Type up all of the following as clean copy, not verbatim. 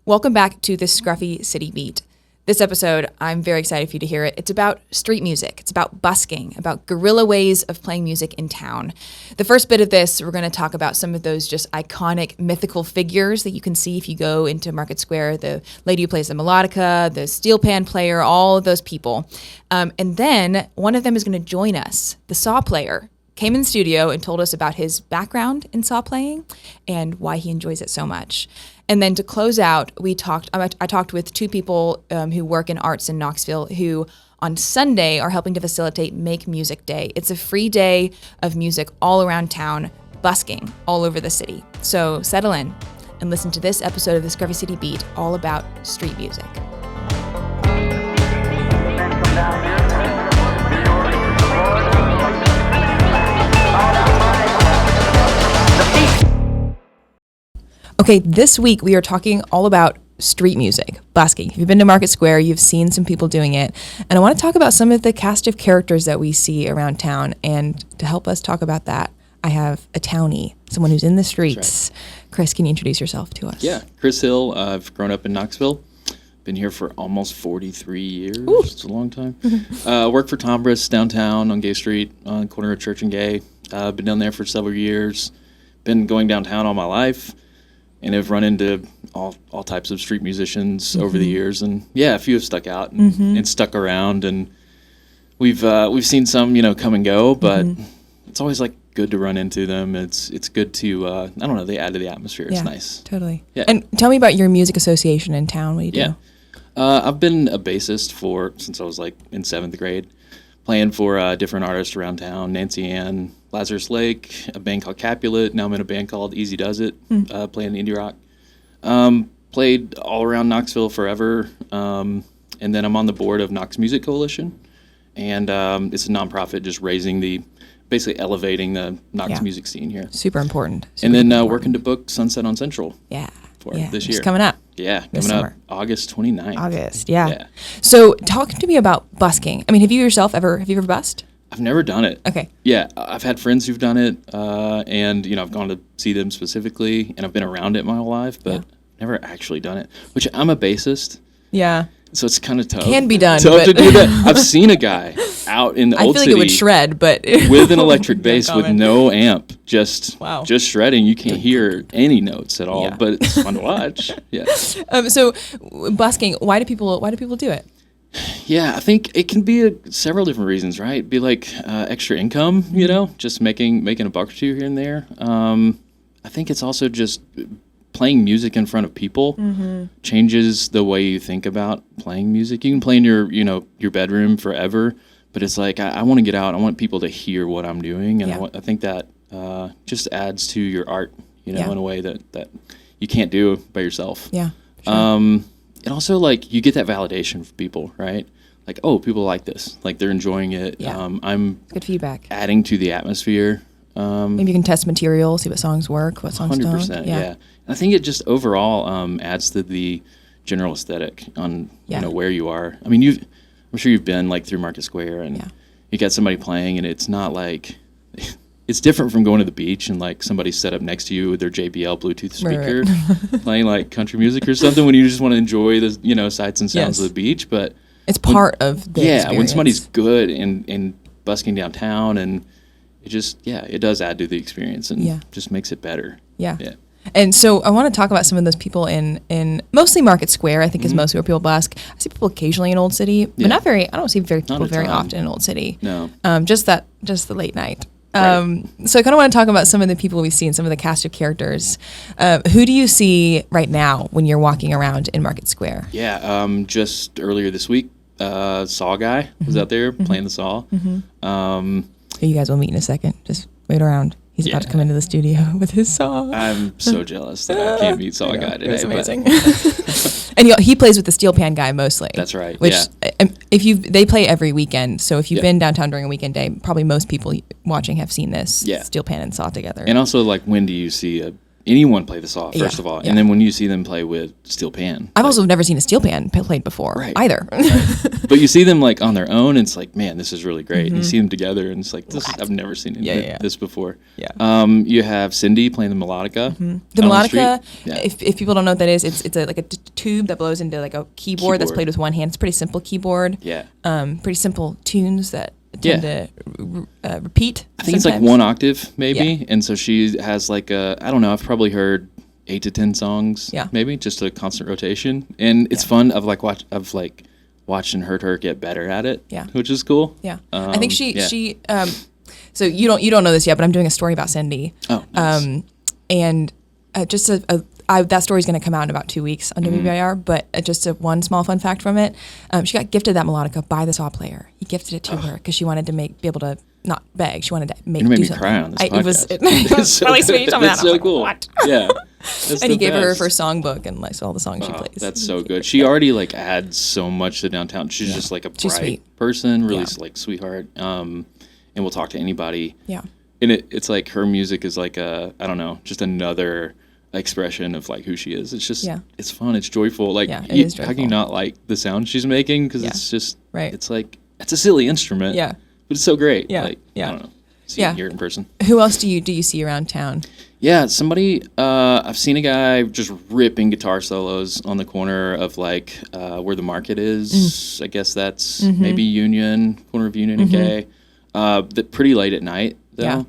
Welcome back to the Scruffy City Beat. This episode, I'm very excited for you to hear it. It's about street music. It's about busking, about guerrilla ways of playing music in town. The first bit of this, we're going to talk about some of those just iconic mythical figures that you can see if you go into Market Square, the lady who plays the melodica, the steel pan player, all of those people. And then one of them is going to join us, the saw player. Came in the studio and told us about his background in saw playing and why he enjoys it so much. And then to close out, I talked with two people who work in arts in Knoxville who on Sunday are helping to facilitate Make Music Day. It's a free day of music all around town, busking all over the city. So settle in and listen to this episode of the Scruffy City Beat all about street music. Okay, this week we are talking all about street music, busking. If you've been to Market Square, you've seen some people doing it. And I want to talk about some of the cast of characters that we see around town. And to help us talk about that, I have a townie, someone who's in the streets. Right. Chris, can you introduce yourself to us? Yeah, Chris Hill. I've grown up in Knoxville. Been here for almost 43 years. Ooh. It's a long time. Work for Tombras downtown on Gay Street, on the corner of Church and Gay. Been down there for several years. Been going downtown all my life. And I've run into all types of street musicians over the years, and a few have stuck out and stuck around, and we've seen some come and go, but it's always like good to run into them. It's good to I don't know, they add to the atmosphere. It's nice. Totally. Yeah. And tell me about your music association in town. What do you do? I've been a bassist since I was like in 7th grade, playing for different artists around town. Nancy Ann, Lazarus Lake, a band called Capulet. Now I'm in a band called Easy Does It, playing indie rock. Played all around Knoxville forever, and then I'm on the board of Knox Music Coalition, and it's a nonprofit just basically elevating the Knox music scene here. Super important. Working to book Sunset on Central. This year. It's coming up. Yeah, coming up August 29th. August, yeah. So talk to me about busking. I mean, have you ever busked? I've never done it. Okay. Yeah, I've had friends who've done it, and I've gone to see them specifically, and I've been around it my whole life, but never actually done it. Which I'm a bassist. Yeah. So it's kind of tough. Can be done. Tough to do that. I've seen a guy out in the old city. I feel like it would shred, but with an electric bass with no amp, just shredding. You can't hear any notes at all, but it's fun to watch. Yeah. So busking, why do people do it? Yeah, I think it can be several different reasons, right? Be like extra income, just making a buck or two here and there. I think it's also just playing music in front of people changes the way you think about playing music. You can play in your bedroom forever, but it's like I want to get out. I want people to hear what I'm doing, and I think that just adds to your art, in a way that you can't do by yourself. Yeah. Sure. And also, like, you get that validation from people, right? Like, oh, people like this. Like, they're enjoying it. Yeah. I'm good feedback. Adding to the atmosphere. Maybe you can test material, see what songs work, what songs 100%, don't. Yeah. And I think it just overall adds to the general aesthetic on where you are. I mean, I'm sure you've been like through Market Square, and you got somebody playing, and it's not like it's different from going to the beach and like somebody set up next to you with their JBL Bluetooth speaker playing like country music or something when you just want to enjoy the sights and sounds of the beach. But it's part of the experience. When somebody's good and busking downtown, and it just it does add to the experience and just makes it better. Yeah. And so I want to talk about some of those people in mostly Market Square, I think is mostly where people busk. I see people occasionally in Old City, but I don't see people very often in Old City. No. Just the late night. Right. So I kind of want to talk about some of the people we've seen, some of the cast of characters. Who do you see right now when you're walking around in Market Square? Yeah, just earlier this week, Saw Guy was out there playing the saw. You guys will meet in a second. Just wait around. He's about to come into the studio with his saw. I'm so jealous that I can't meet Saw Guy today. It's amazing. And he plays with the steel pan guy mostly. That's right. Which they play every weekend. So if you've been downtown during a weekend day, probably most people watching have seen this steel pan and saw together. And also, like, when do you see anyone play the saw, first of all. Yeah. And then when you see them play with steel pan. I've also never seen a steel pan played before either. But you see them like on their own, and it's like, man, this is really great. And you see them together, and it's like, I've never seen this before. Yeah. You have Cindy playing the melodica. The melodica, if people don't know what that is, it's like a tube that blows into like a keyboard that's played with one hand. It's a pretty simple keyboard. Yeah. Pretty simple tunes that tend to repeat. I think it's like one octave maybe, and so she has like I don't know. I've probably heard 8 to 10 songs, maybe just a constant rotation, and it's fun. I've watched and heard her get better at it, which is cool. Yeah, I think she. So you don't know this yet, but I'm doing a story about Cindy. Oh, nice. And just that story's going to come out in about 2 weeks on WBIR, but just one small fun fact from it. She got gifted that melodica by the saw player. He gifted it to her because she wanted to be able to not beg. She wanted to do something. Me cry on this podcast. It was really sweet. That's so cool. What? Yeah. And he gave her first songbook and like all the songs she plays. That's so good. She already like adds so much to downtown. She's just like a bright person, really like sweetheart. And we'll talk to anybody. Yeah. And it's like her music is like I don't know, just another expression of like who she is. It's just it's fun, it's joyful. Like it is joyful. How can you not like the sound she's making, because it's just it's like it's a silly instrument, but it's so great. Like I don't know, hear it in person. Who else do you see around town? Somebody I've seen a guy just ripping guitar solos on the corner of like where the market is. I guess that's maybe Union, corner of Union and K. That pretty late at night though.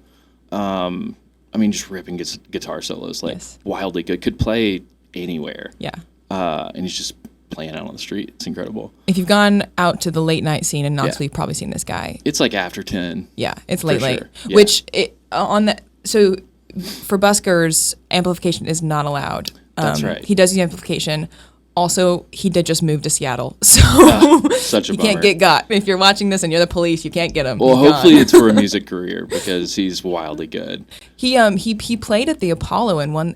I mean, just ripping guitar solos, like wildly good. Could play anywhere. Yeah. And he's just playing out on the street. It's incredible. If you've gone out to the late night scene in Knoxville, you've probably seen this guy. It's like after 10. Yeah, it's late. Yeah. Which so for buskers, amplification is not allowed. That's right. He does use amplification. Also, he did just move to Seattle, so such a you bummer. Can't get got. If you're watching this and you're the police, you can't get him. Well, hopefully it's for a music career, because he's wildly good. He played at the Apollo and won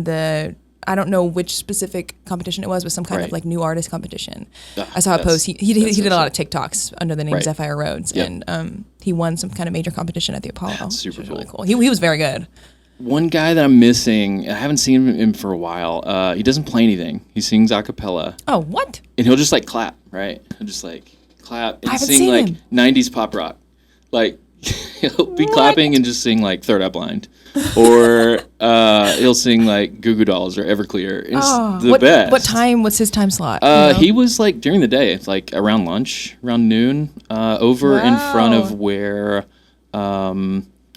the, I don't know which specific competition it was, but some kind of like new artist competition. I saw a post. He did a lot of TikToks under the name Zephyr Rhodes, and he won some kind of major competition at the Apollo. That's super cool. Really cool. He was very good. One guy that I'm missing, I haven't seen him for a while. He doesn't play anything. He sings a cappella. Oh, what? And he'll just like clap, right? He'll just like clap and sing like him. 90s pop rock. Like he'll be clapping and just sing like Third Eye Blind. Or he'll sing like Goo Goo Dolls or Everclear. It's the best. What's his time slot? He was like during the day, like around lunch, around noon, over in front of where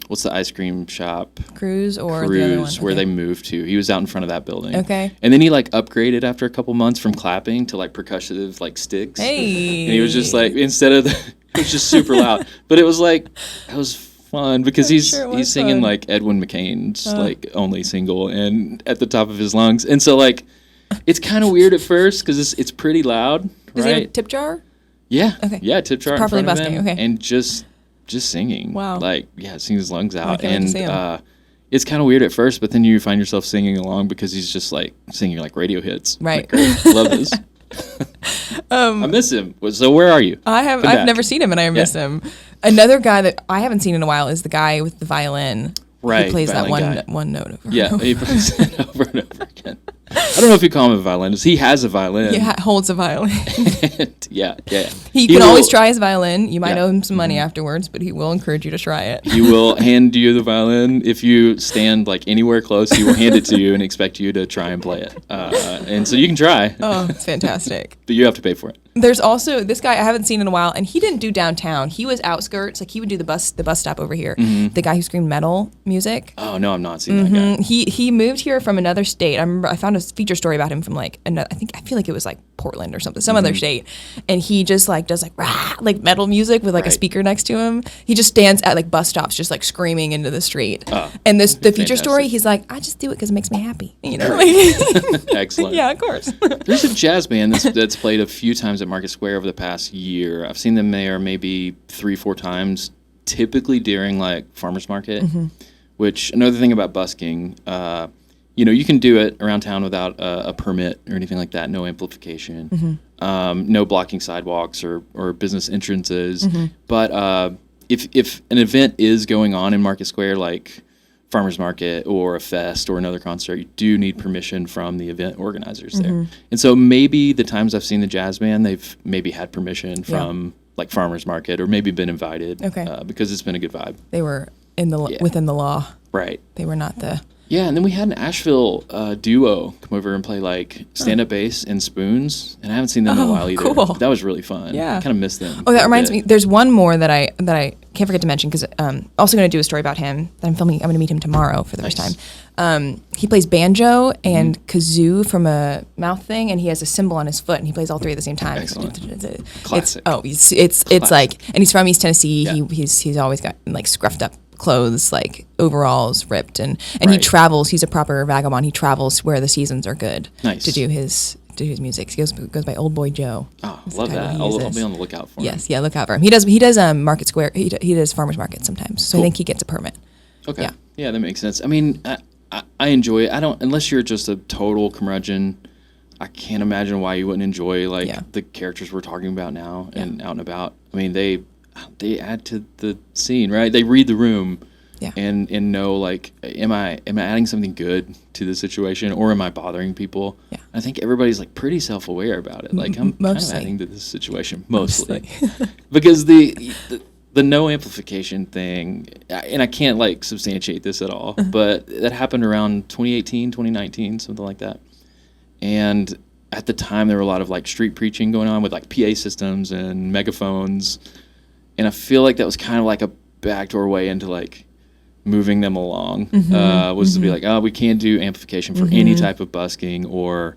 what's the ice cream shop? Cruise the other one? Where they moved to. He was out in front of that building. Okay. And then he like upgraded after a couple months from clapping to like percussive like sticks. Hey. And he was just like, instead of it was just super loud. But it was like, it was fun because he's singing like Edwin McCain's like only single and at the top of his lungs. And so like, it's kind of weird at first because it's pretty loud, right? Does he have a tip jar? Yeah. Okay. Yeah, tip jar properly in front of busking. him. Okay. And just singing. Wow. Like, singing his lungs out. And it's kind of weird at first, but then you find yourself singing along because he's just like singing like radio hits. Right. Like, love this. I miss him. So where are you? I've never seen him and I miss him. Another guy that I haven't seen in a while is the guy with the violin. Right. He plays that guy. one note over. Yeah, he plays it over and over again. I don't know if you call him a violinist. He has a violin. He holds a violin. Yeah. He can always try his violin. You might owe him some money afterwards, but he will encourage you to try it. He will hand you the violin. If you stand like anywhere close, he will hand it to you and expect you to try and play it. And so you can try. Oh, it's fantastic. But you have to pay for it. There's also this guy I haven't seen in a while, and he didn't do downtown. He was outskirts. Like he would do the bus stop over here. The guy who screamed metal music. Oh no, I'm not seeing that guy. He moved here from another state. I remember I found a feature story about him from like I feel like it was like Portland or something, some other state, and he just like does like rah, like metal music with like a speaker next to him. He just stands at like bus stops, just like screaming into the street. And the feature story, he's like, I just do it because it makes me happy. You know, like, excellent. Yeah, of course. There's a jazz band that's played a few times at Market Square over the past year. I've seen them there maybe 3-4 times, typically during like farmers market. Which another thing about busking, you can do it around town without a permit or anything like that. No amplification, no blocking sidewalks or business entrances. But if an event is going on in Market Square, like farmer's market or a fest or another concert, you do need permission from the event organizers there. And so maybe the times I've seen the jazz band, they've maybe had permission from like farmer's market or maybe been invited because it's been a good vibe. They were within the law. Right. They were not the... Yeah, and then we had an Asheville duo come over and play like stand-up bass and spoons, and I haven't seen them in a while either. Kind of really fun. Yeah. I kind of miss them. Oh, that reminds me. There's one more that I can't forget to mention because also going to do a story about him that I'm filming. I'm going to meet him tomorrow for the first time. He plays banjo and kazoo from a mouth thing, and he has a cymbal on his foot, and he plays all three at the same time. Excellent. Classic. It's like, and he's from East Tennessee. Yeah. He's always got like scruffed up clothes, like overalls ripped, and he travels. He's a proper vagabond. He travels where the seasons are good to do his music. He goes by Old Boy Joe. Oh, love that. I'll be on the lookout for him. Yes, yeah, look out for him. He does Market Square. He does farmers market sometimes. So I think he gets a permit. Okay. Yeah, that makes sense. I mean, I enjoy it. I don't, unless you're just a total curmudgeon, I can't imagine why you wouldn't enjoy the characters we're talking about now and out and about. I mean, they add to the scene, right? They read the room and know, like, am I adding something good to the situation or am I bothering people? Yeah. I think everybody's like pretty self-aware about it. Like, I'm kind of adding to this situation mostly. Because the no amplification thing, and I can't like substantiate this at all, but that happened around 2018, 2019, something like that. And at the time there were a lot of like street preaching going on with like PA systems and megaphones. And I feel like that was kind of like a backdoor way into like moving them along, was to be like, oh, we can't do amplification for any type of busking or,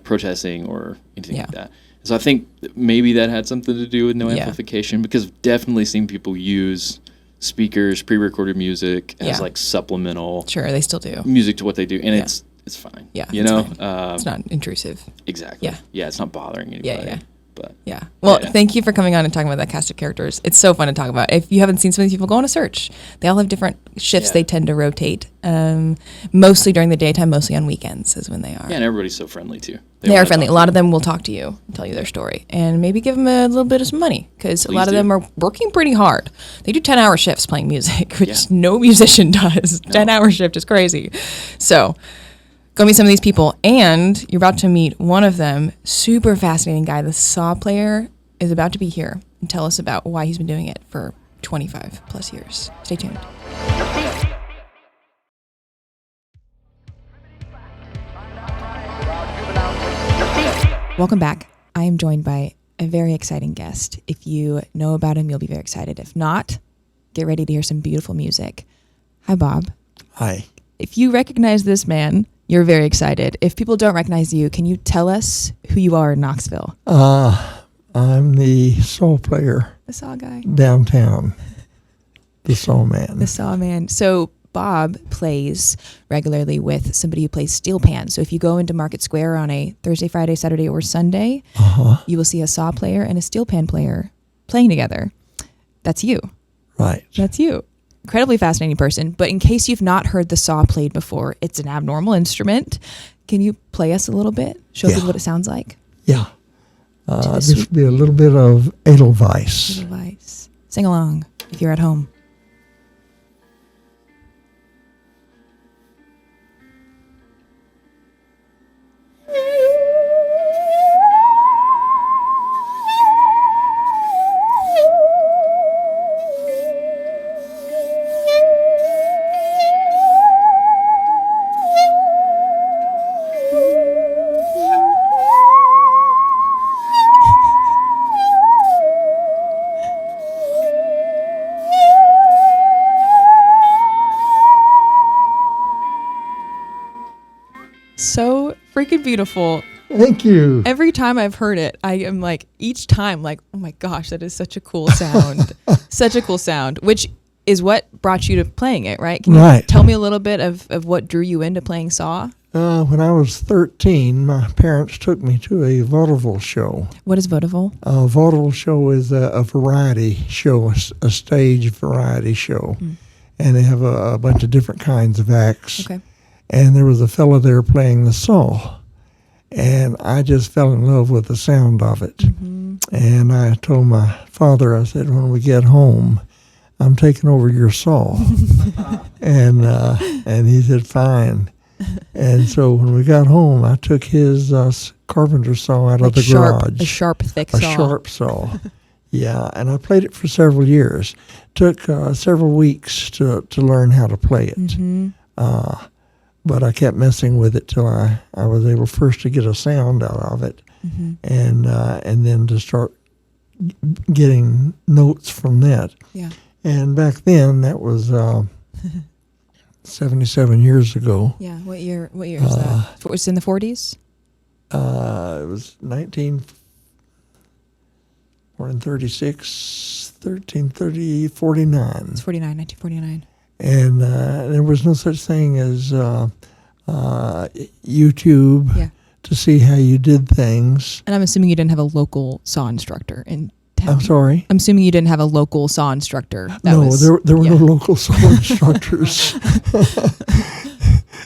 protesting or anything like that. So I think maybe that had something to do with no amplification because I've definitely seen people use speakers, pre-recorded music as like supplemental. Sure, they still do. Music to what they do. And it's fine. Yeah, it's not intrusive. Exactly. Yeah, it's not bothering anybody. Yeah. Well, thank you for coming on and talking about that cast of characters. It's so fun to talk about. If you haven't seen some of these people, go on a search. They all have different shifts. They tend to rotate. Mostly during the daytime, mostly on weekends is when they are. Yeah, and everybody's so friendly too. They are friendly. A lot of them will talk to you and tell you their story. And maybe give them a little bit of some money because a lot of them are working pretty hard. They do 10-hour shifts playing music, which no musician does. 10-hour shift is crazy. So go meet some of these people, and you're about to meet one of them, super fascinating guy. The saw player is about to be here and tell us about why he's been doing it for 25 plus years. Stay tuned. Welcome back. I am joined by a very exciting guest. If you know about him, you'll be very excited. If not, get ready to hear some beautiful music. Hi, Bob. Hi. If you recognize this man, you're very excited. If people don't recognize you, can you tell us who you are in Knoxville? I'm the saw player. The saw guy. Downtown. The saw man. The saw man. So Bob plays regularly with somebody who plays steel pan. So if you go into Market Square on a Thursday, Friday, Saturday, or Sunday, you will see a saw player and a steel pan player playing together. That's you. Right. That's you. Incredibly fascinating person, but in case you've not heard the saw played before, it's an abnormal instrument. Can you play us a little bit? Show people what it sounds like? Yeah. This would be a little bit of Edelweiss. Edelweiss. Sing along if you're at home. So freaking beautiful. Thank you. Every time I've heard it, I am like, each time, like, oh my gosh, that is such a cool sound. Such a cool sound, which is what brought you to playing it, right? Can you tell me a little bit of what drew you into playing saw? When I was 13, my parents took me to a vaudeville show. What is vaudeville? A vaudeville show is a variety show, a stage variety show. And they have a bunch of different kinds of acts. Okay. And there was a fellow there playing the saw. And I just fell in love with the sound of it. And I told my father, I said, when we get home, I'm taking over your saw. And he said, fine. And so when we got home, I took his carpenter saw out of the garage. A sharp, thick A saw. sharp saw. Yeah, and I played it for several years. Took several weeks to learn how to play it. Mm-hmm. But I kept messing with it till I was able first to get a sound out of it, Mm-hmm. and then to start getting notes from that. Yeah. And back then, that was 77 years ago. Yeah. What year is that? It was in the 40s? It was 1936, 49. It's 1949. And there was no such thing as YouTube to see how you did things. And I'm assuming you didn't have a local saw instructor in town. I'm sorry? I'm assuming you didn't have a local saw instructor. There were no local saw instructors. I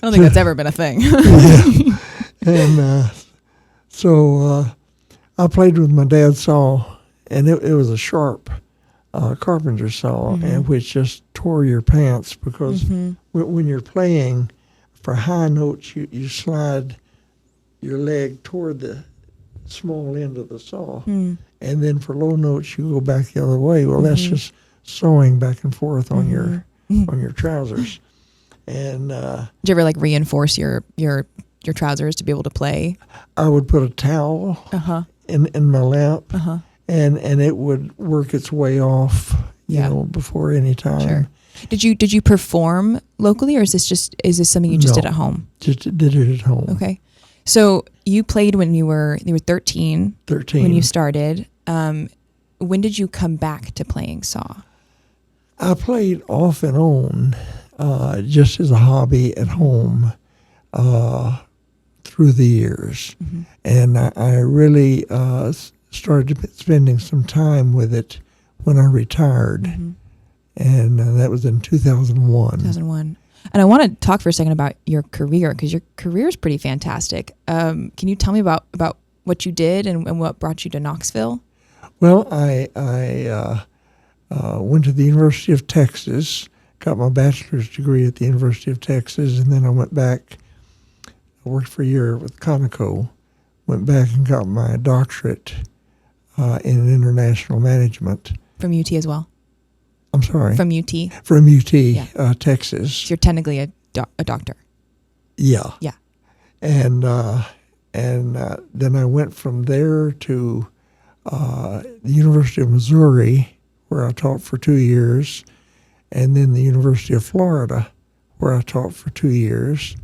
don't think that's ever been a thing. Yeah. And so I played with my dad's saw, and it was a sharp carpenter saw, Mm-hmm. and which just tore your pants because Mm-hmm. when you're playing for high notes, you slide your leg toward the small end of the saw, Mm. and then for low notes you go back the other way. Well, that's Mm-hmm. just sewing back and forth on Mm-hmm. your trousers. And Did you ever reinforce your trousers to be able to play? I would put a towel in my lap, and it would work its way off, you know, before any time. Sure. Did you perform locally, or is this something you just did at home? Just did it at home. Okay. So you played when you were 13. 13. When you started. When did you come back to playing saw? I played off and on, just as a hobby at home, through the years. Mm-hmm. And I really started spending some time with it when I retired. Mm-hmm. And that was in 2001. 2001. And I want to talk for a second about your career, because your career is pretty fantastic. Can you tell me about what you did and what brought you to Knoxville? Well, I went to the University of Texas, got my bachelor's degree at the University of Texas, and then I went back. I worked for a year with Conoco, went back and got my doctorate in international management. From UT as well? I'm sorry? From UT? From UT, Texas. So you're technically a doctor? Yeah. Yeah. And then I went from there to the University of Missouri, where I taught for 2 years, and then the University of Florida, where I taught for 2 years.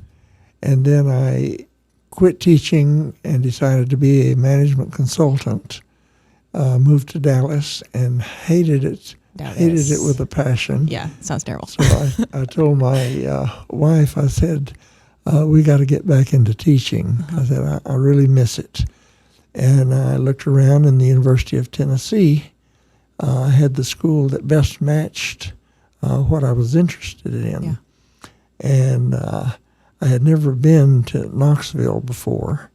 And then I quit teaching and decided to be a management consultant, moved to Dallas and hated it. Hated it with a passion. Yeah, sounds terrible. So I told my wife, I said, we got to get back into teaching. I said, I really miss it. And I looked around in the University of Tennessee. I had the school that best matched what I was interested in. Yeah. And I had never been to Knoxville before.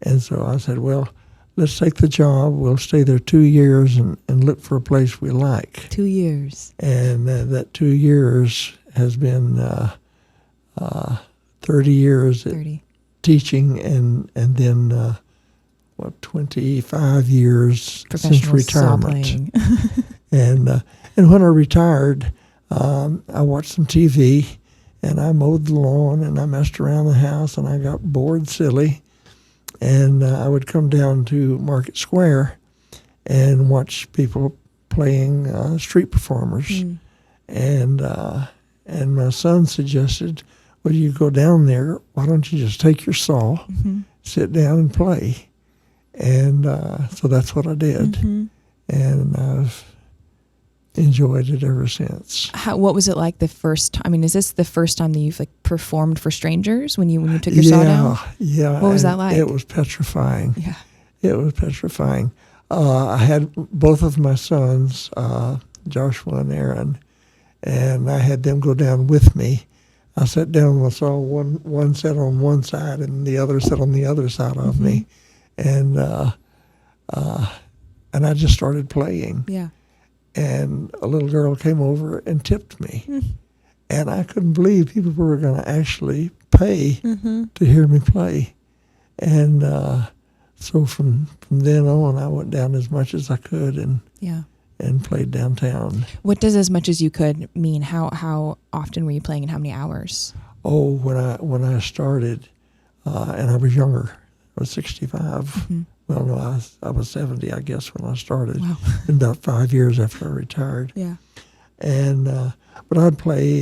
And so I said, well, let's take the job. We'll stay there 2 years and look for a place we like. 2 years. And that 2 years has been 30 years at teaching, and then 25 years since retirement. And when I retired, I watched some TV, and I mowed the lawn, and I messed around the house, and I got bored silly. And I would come down to Market Square and watch people playing street performers. And my son suggested, well, you go down there, why don't you just take your saw, sit down and play? And so that's what I did. And I've enjoyed it ever since. What was it like the first time? I mean, is this the first time that you've performed for strangers when you took your saw down? Yeah. What was that like? It was petrifying. Yeah. It was petrifying. I had both of my sons, Joshua and Aaron, and I had them go down with me. I sat down with saw, one sat on one side and the other sat on the other side of me, and I just started playing. Yeah. and a little girl came over and tipped me. And I couldn't believe people were going to actually pay to hear me play. And so from then on, I went down as much as I could and played downtown. What does as much as you could mean? How often were you playing and how many hours? Oh, when I started, and I was younger, I was 65. Well, no, I was 70, I guess, when I started. Wow. About 5 years after I retired. Yeah. And but I'd play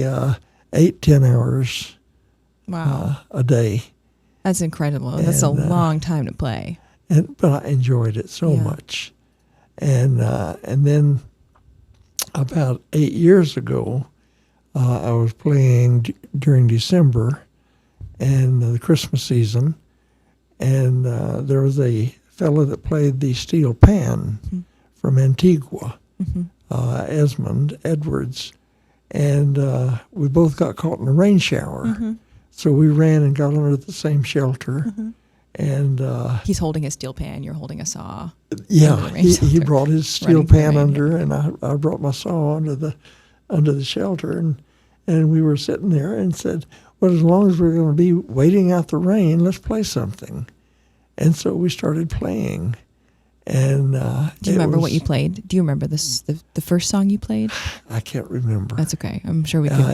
8-10 hours Wow. a day. That's incredible. That's a long time to play. But I enjoyed it so much. And then about 8 years ago, I was playing during December and the Christmas season, and there was a fellow that played the steel pan from Antigua, Esmond Edwards, and we both got caught in a rain shower. So we ran and got under the same shelter. And he's holding his steel pan, you're holding a saw. Yeah, he brought his steel pan under, and I brought my saw under the shelter, and we were sitting there and said, well, as long as we're going to be waiting out the rain, let's play something. And so we started playing. And do you remember what you played? Do you remember the first song you played? I can't remember. That's okay. I'm sure we can.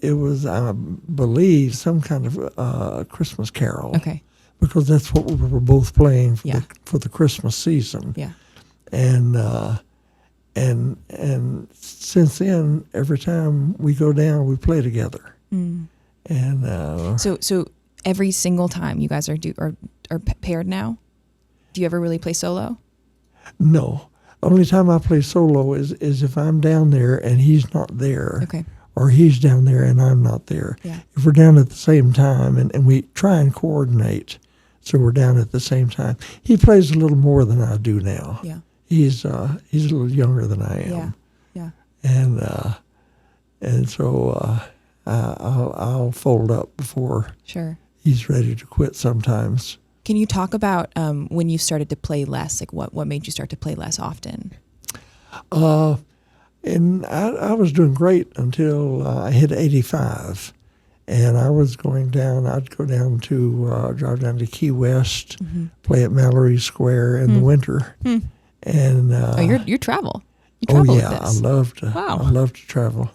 It was I believe some kind of Christmas carol. Okay. Because that's what we were both playing for the Christmas season. Yeah. And since then, every time we go down, we play together. And so every single time you guys are paired now. Do you ever really play solo? No. Only time I play solo is if I'm down there and he's not there. Okay. Or he's down there and I'm not there. Yeah. If we're down at the same time, and we try and coordinate, so we're down at the same time. He plays a little more than I do now. Yeah. He's a little younger than I am. Yeah. And so I'll fold up before he's ready to quit sometimes. Can you talk about when you started to play less? Like what made you start to play less often? And I was doing great until I hit 85. And I was going down, I'd go down to, drive down to Key West, play at Mallory Square in the winter. And you travel. You travel with this. I love to travel.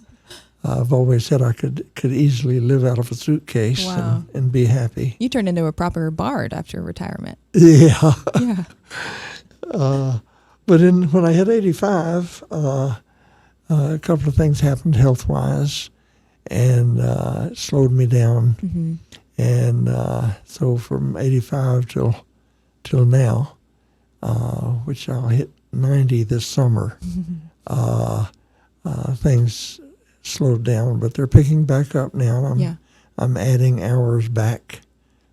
I've always said I could easily live out of a suitcase and be happy. You turned into a proper bard after retirement. Yeah. Yeah. But when I hit 85, a couple of things happened health-wise, and it slowed me down. And so from 85 till now, which I'll hit 90 this summer, things slowed down, but they're picking back up now. I'm adding hours back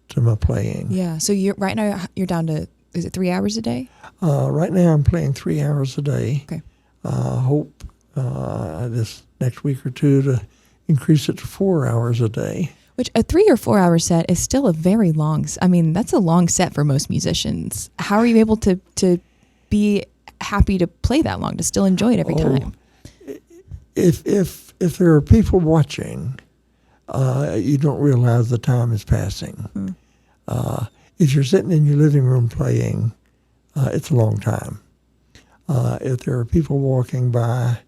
to my playing. Yeah. So right now you're down to, is it 3 hours a day? Right now I'm playing 3 hours a day. Okay. Hope this next week or two to increase it to 4 hours a day. Which a 3 or 4 hour set is still a very long. I mean, that's a long set for most musicians. How are you able to be happy to play that long, to still enjoy it every time? If there are people watching, you don't realize the time is passing. If you're sitting in your living room playing, it's a long time. If there are people walking by,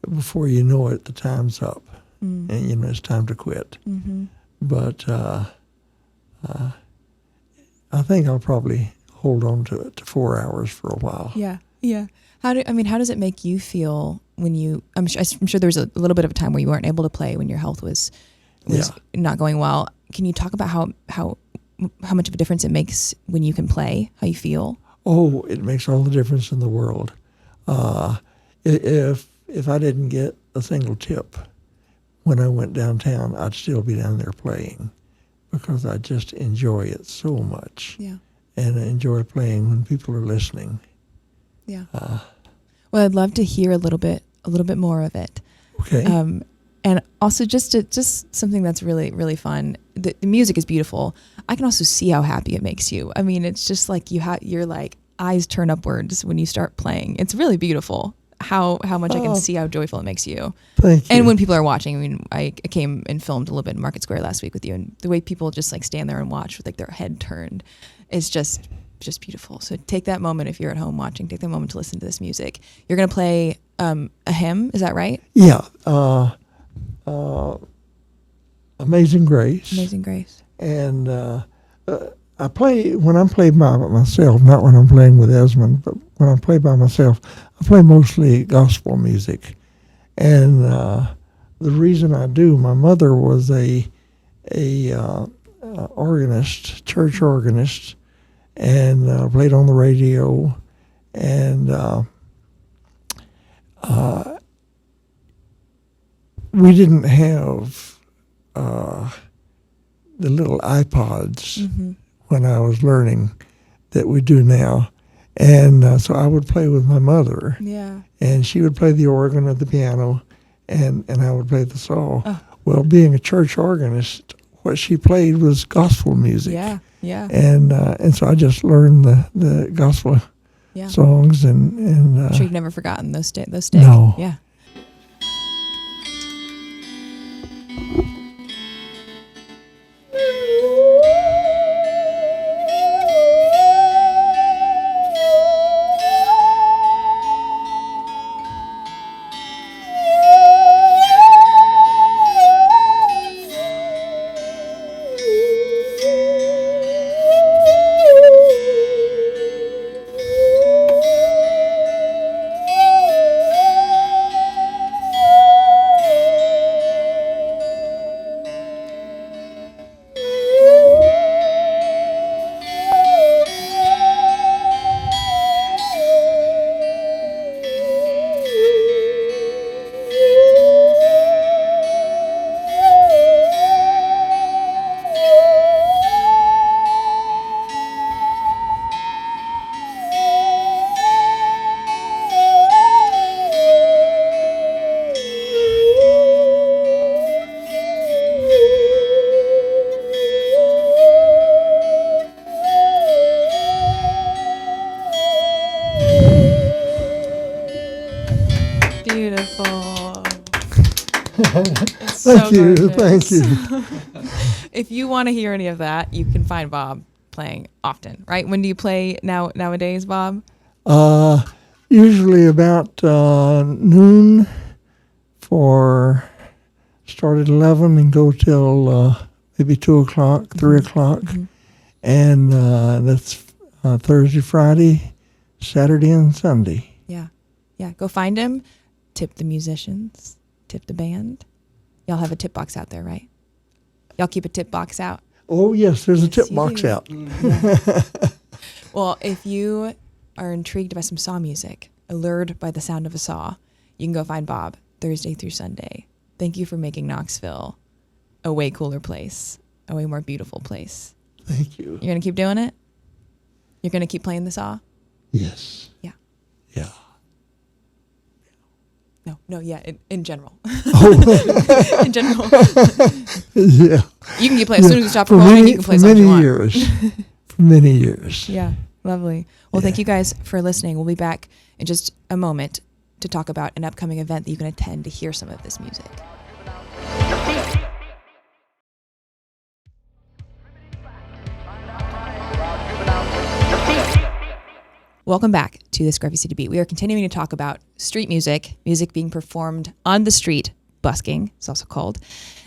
before you know it, the time's up, and it's time to quit. But I think I'll probably hold on to it to 4 hours for a while. Yeah. How does it make you feel when you? I'm sure there was a little bit of a time where you weren't able to play when your health was not going well. Can you talk about how much of a difference it makes when you can play? How you feel? Oh, it makes all the difference in the world. If I didn't get a single tip when I went downtown, I'd still be down there playing because I just enjoy it so much. Yeah. And I enjoy playing when people are listening. Yeah. Well, I'd love to hear a little bit more of it. Okay. And also just something that's really, really fun. The music is beautiful. I can also see how happy it makes you. I mean, it's just like your like eyes turn upwards when you start playing. It's really beautiful. how much I can see how joyful it makes you. Thank you. And when people are watching, I mean, I came and filmed a little bit in Market Square last week with you, and the way people just like stand there and watch with like their head turned is just beautiful. So take that moment if you're at home watching. Take that moment to listen to this music. You're gonna play a hymn, is that right? Yeah. Amazing Grace. Amazing Grace. And I play, when I'm playing by myself, not when I'm playing with Esmond, but when I play by myself, I play mostly gospel music. And the reason I do, my mother was a organist, church organist, and played on the radio. And we didn't have the little iPods when I was learning that we do now. And so I would play with my mother. Yeah. And she would play the organ or the piano, and I would play the saw. Oh. Well, being a church organist, what she played was gospel music. Yeah, yeah. And so I just learned the gospel songs. And I'm sure you've never forgotten those days. No. Yeah. Beautiful. Thank you. Thank you. If you want to hear any of that, you can find Bob playing often, right? When do you play nowadays, Bob? Usually about noon start at 11 and go till maybe 2 o'clock, 3 o'clock. And that's Thursday, Friday, Saturday, and Sunday. Yeah. Yeah. Go find him. Tip the musicians. Tip the band. Y'all have a tip box out there, right? Y'all keep a tip box out? Oh, yes, there's a tip you box do. out. Yeah. Well, if you are intrigued by some saw music, allured by the sound of a saw, you can go find Bob Thursday through Sunday. Thank you for making Knoxville a way cooler place, a way more beautiful place. Thank you. You're going to keep doing it? You're going to keep playing the saw? Yes. Yeah. Yeah. No, yeah, in general. Oh. In general. Yeah. You can keep playing. As soon as we stop For recording, many, you can play for songs many you want. years. For many years. Yeah, lovely. Well, thank you guys for listening. We'll be back in just a moment to talk about an upcoming event that you can attend to hear some of this music. Welcome back to the Scruffy City Beat. We are continuing to talk about street music being performed on the street, busking, it's also called.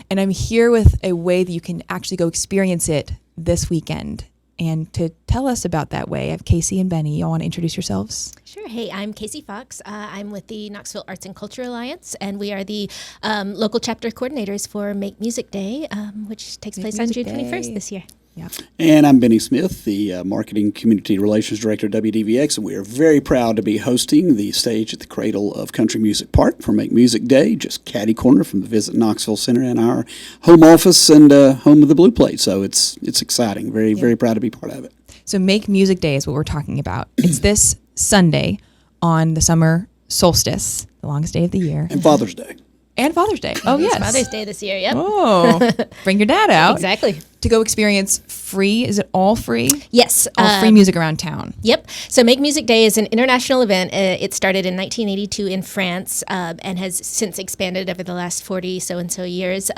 And I'm here with a way that you can actually go experience it this weekend. And to tell us about that way, I have Casey and Benny. Y'all want to introduce yourselves? Sure. Hey, I'm Casey Fox. I'm with the Knoxville Arts and Culture Alliance, and we are the local chapter coordinators for Make Music Day, which takes place on June 21st this year. Yeah. And I'm Benny Smith, the Marketing Community Relations Director at WDVX, and we are very proud to be hosting the Stage at the Cradle of Country Music Park for Make Music Day, just catty corner from the Visit Knoxville Center and our home office and home of the Blue Plate. So it's exciting. Very proud to be part of it. So Make Music Day is what we're talking about. It's this Sunday on the summer solstice, the longest day of the year. And Father's Day. And Father's Day. Oh, It's yes. Father's Day this year, yep. Oh, bring your dad out. Exactly. to go experience free? Is it all free? Yes. All free music around town. Yep. So Make Music Day is an international event. It started in 1982 in France and has since expanded over the last 40 so-and-so years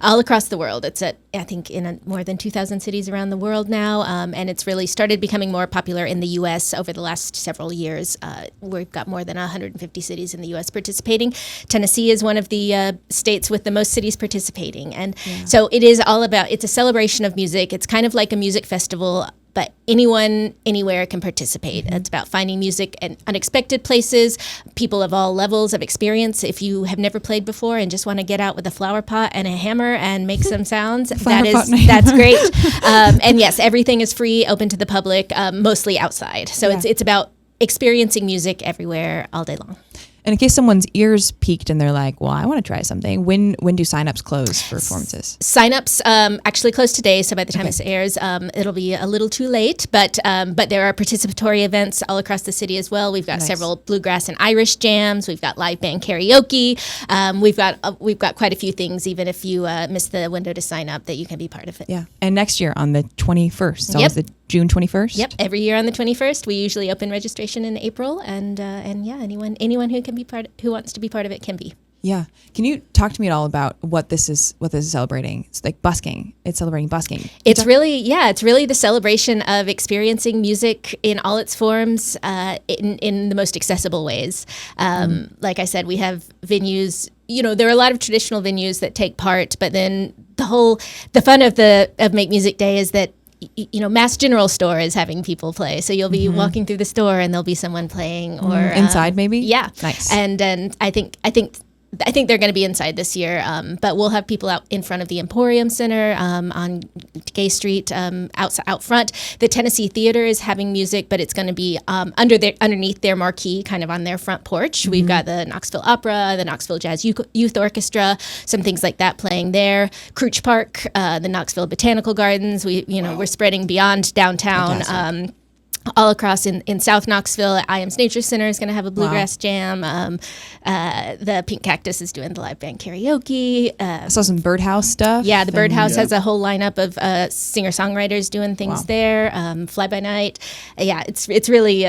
all across the world. It's I think in more than 2,000 cities around the world now, and it's really started becoming more popular in the U.S. over the last several years. We've got more than 150 cities in the U.S. participating. Tennessee is one of the states with the most cities participating. And so it is all about, it's a celebration of music. It's kind of like a music festival, but anyone, anywhere can participate. Mm-hmm. It's about finding music in unexpected places, people of all levels of experience. If you have never played before and just want to get out with a flower pot and a hammer and make some sounds, that's great. And yes, everything is free, open to the public, mostly outside. So it's about experiencing music everywhere all day long. And in case someone's ears peaked and they're like, well, I want to try something, when do signups close for performances? Signups actually close today, so by the time this airs, it'll be a little too late. But there are participatory events all across the city as well. We've got several bluegrass and Irish jams. We've got live band karaoke. We've got quite a few things, even if you miss the window to sign up, that you can be part of it. Yeah. And next year on the 21st, it's always the June 21st? Yep. Every year on the 21st. We usually open registration in April, and anyone who can be who wants to be part of it can be. Yeah. Can you talk to me at all about what this is celebrating? It's like busking. It's celebrating busking. It's really the celebration of experiencing music in all its forms, in the most accessible ways. Like I said, we have venues. There are a lot of traditional venues that take part, but then the fun of Make Music Day is that Mass General Store is having people play. So you'll be walking through the store and there'll be someone playing, or inside maybe. Yeah, nice. And I think they're going to be inside this year, but we'll have people out in front of the Emporium Center on Gay Street, out front. The Tennessee Theater is having music, but it's going to be underneath their marquee, kind of on their front porch. Mm-hmm. We've got the Knoxville Opera, the Knoxville Jazz Youth Orchestra, some things like that playing there. Crouch Park, the Knoxville Botanical Gardens. We're spreading beyond downtown. All across in South Knoxville, IAM's Nature Center is going to have a bluegrass jam. The Pink Cactus is doing the live band karaoke. I saw some Birdhouse stuff. Yeah, the Birdhouse has a whole lineup of singer-songwriters doing things there. Fly By Night. Yeah, it's really...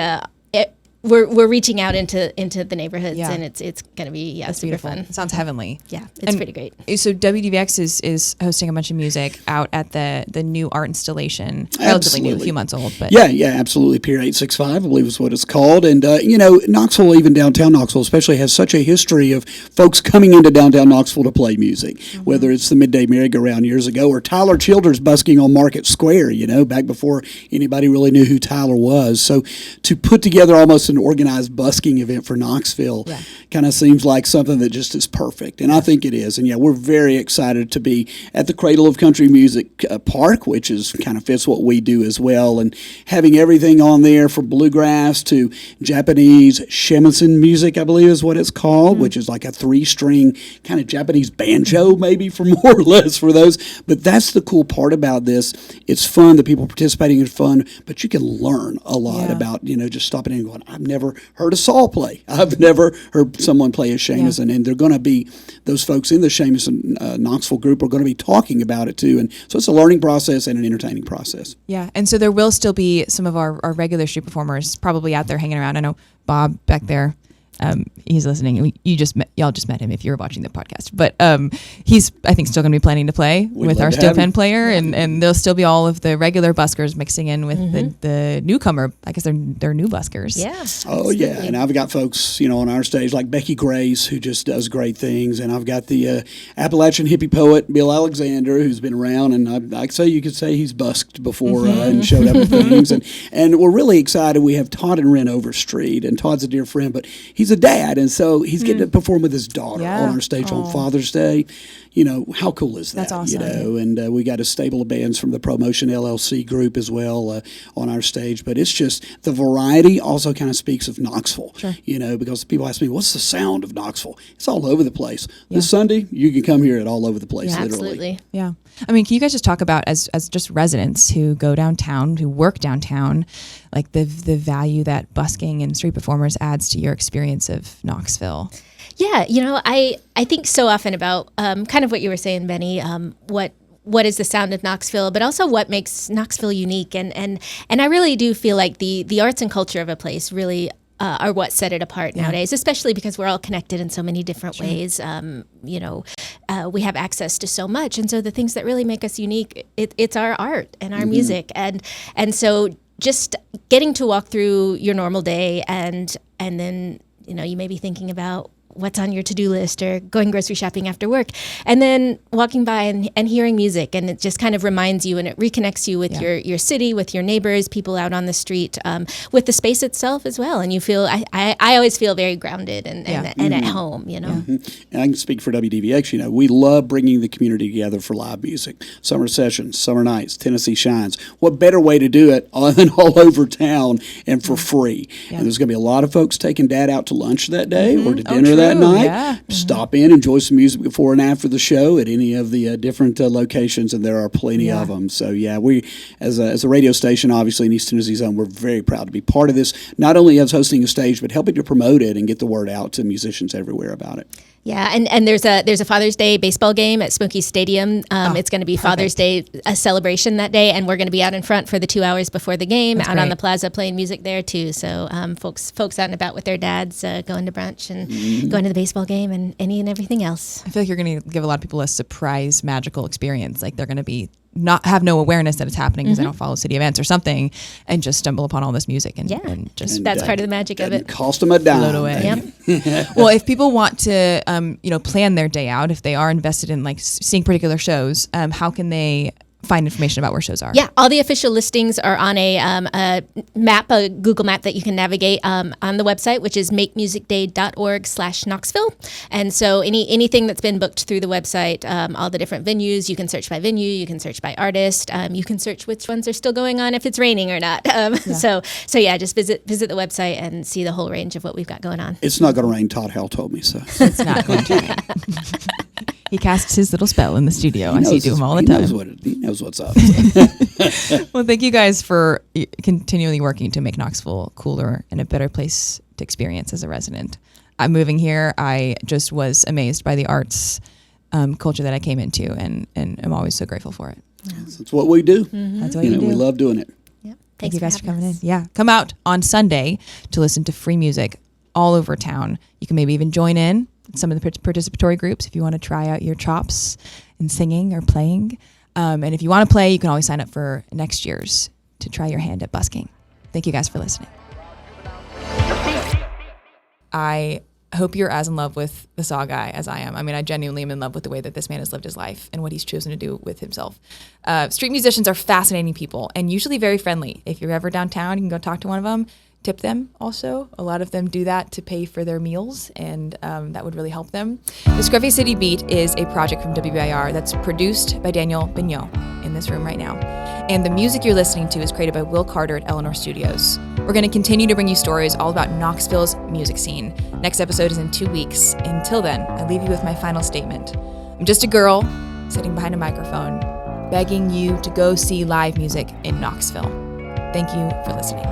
We're reaching out into the neighborhoods, and it's going to be super beautiful. fun. It sounds heavenly. Yeah, it's pretty great. So WDVX is hosting a bunch of music out at the new art installation. Relatively new, a few months old. But yeah, absolutely. Pier 865, I believe is what it's called. And Knoxville, even downtown Knoxville especially, has such a history of folks coming into downtown Knoxville to play music. Mm-hmm. Whether it's the Midday Merry-Go-Round years ago or Tyler Childers busking on Market Square, back before anybody really knew who Tyler was. So to put together almost an organized busking event for Knoxville kind of seems like something that just is perfect, and I think it is. And we're very excited to be at the Cradle of Country Music Park, which is kind of fits what we do as well, and having everything on there from bluegrass to Japanese shamisen music, I believe is what it's called, which is like a 3-string kind of Japanese banjo, maybe for more or less for those. But that's the cool part about this. It's fun. The people participating is fun, but you can learn a lot about just stopping in and going, I've never heard a saw play. I've never heard someone play a shamisen, and they're going to be, those folks in the shamisen Knoxville group are going to be talking about it too, and so it's a learning process and an entertaining process. Yeah, and so there will still be some of our regular street performers probably out there hanging around. I know Bob back there. He's listening. Y'all just met him if you're watching the podcast. But he's, I think, still going to be planning to play with our steel pen player, and there'll still be all of the regular buskers mixing in with the newcomer. I guess they're new buskers. Yeah. Oh absolutely. Yeah, and I've got folks on our stage like Becky Grace, who just does great things, and I've got the Appalachian hippie poet Bill Alexander, who's been around, and I say you could say he's busked before and showed up with things, and we're really excited. We have Todd and Ren Overstreet, and Todd's a dear friend, but he's a dad, and so he's getting to perform with his daughter on our stage on Father's Day. How cool is that? That's awesome. And we got a stable of bands from the Promotion LLC group as well on our stage. But it's just the variety also kind of speaks of Knoxville. Sure. Because people ask me, what's the sound of Knoxville? It's all over the place. Yeah. This Sunday, you can come hear it all over the place, literally. Absolutely. Yeah. I mean, can you guys just talk about, as just residents who go downtown, who work downtown, like the value that busking and street performers adds to your experience of Knoxville? Yeah, I think so often about kind of what you were saying, Benny, what what is the sound of Knoxville, but also what makes Knoxville unique. And I really do feel like the arts and culture of a place really are what set it apart nowadays, especially because we're all connected in so many different ways. We have access to so much. And so the things that really make us unique, it's our art and our music. And so just getting to walk through your normal day and then, you may be thinking about what's on your to-do list or going grocery shopping after work, and then walking by and hearing music, and it just kind of reminds you and it reconnects you with your city, with your neighbors, people out on the street, with the space itself as well. And you feel, I always feel very grounded and at home, And I can speak for WDVX, we love bringing the community together for live music. Summer sessions, summer nights, Tennessee Shines. What better way to do it than all over town and for free? And there's going to be a lot of folks taking Dad out to lunch that day or to dinner that night. Yeah. Stop in, enjoy some music before and after the show at any of the different locations, and there are plenty of them. So we, as a radio station, obviously in East Tennessee Zone, we're very proud to be part of this. Not only as hosting a stage, but helping to promote it and get the word out to musicians everywhere about it. Yeah, and there's a Father's Day baseball game at Smoky Stadium. It's going to be Father's Day, a celebration that day, and we're going to be out in front for the 2 hours before the game. That's out great. On the plaza playing music there too. So folks out and about with their dads, going to brunch and going to the baseball game and any and everything else. I feel like you're going to give a lot of people a surprise, magical experience. Like they're going to be have no awareness that it's happening because they don't follow city events or something, and just stumble upon all this music and just that's part of the magic of it. Cost them a dime. Float away. Yep. Well, if people want to, plan their day out, if they are invested in like seeing particular shows, how can they find information about where shows are? Yeah, all the official listings are on a map, a Google map that you can navigate on the website, which is makemusicday.org/Knoxville. And so anything that's been booked through the website, all the different venues, you can search by venue, you can search by artist, you can search which ones are still going on if it's raining or not. So just visit the website and see the whole range of what we've got going on. It's not going to rain. Todd Hell told me so. It's not going to rain. He casts his little spell in the studio. I see him all the time. He knows what's up. Well, thank you guys for continually working to make Knoxville cooler and a better place to experience as a resident. I'm moving here. I just was amazed by the arts culture that I came into, and I'm always so grateful for it. That's what we do. That's what you do. We love doing it. Yep. Thank you guys for coming in. Yeah. Come out on Sunday to listen to free music all over town. You can maybe even join in some of the participatory groups if you want to try out your chops in singing or playing. And if you want to play, you can always sign up for next year's to try your hand at busking. Thank you guys for listening. I hope you're as in love with the Saw guy as I am. I mean, I genuinely am in love with the way that this man has lived his life and what he's chosen to do with himself. Street musicians are fascinating people and usually very friendly. If you're ever downtown, you can go talk to one of them. Tip them also. A lot of them do that to pay for their meals, and that would really help them. The Scruffy City Beat is a project from WBIR that's produced by Daniel Bignot in this room right now. And the music you're listening to is created by Will Carter at Eleanor Studios. We're going to continue to bring you stories all about Knoxville's music scene. Next episode is in 2 weeks. Until then, I leave you with my final statement. I'm just a girl sitting behind a microphone, begging you to go see live music in Knoxville. Thank you for listening.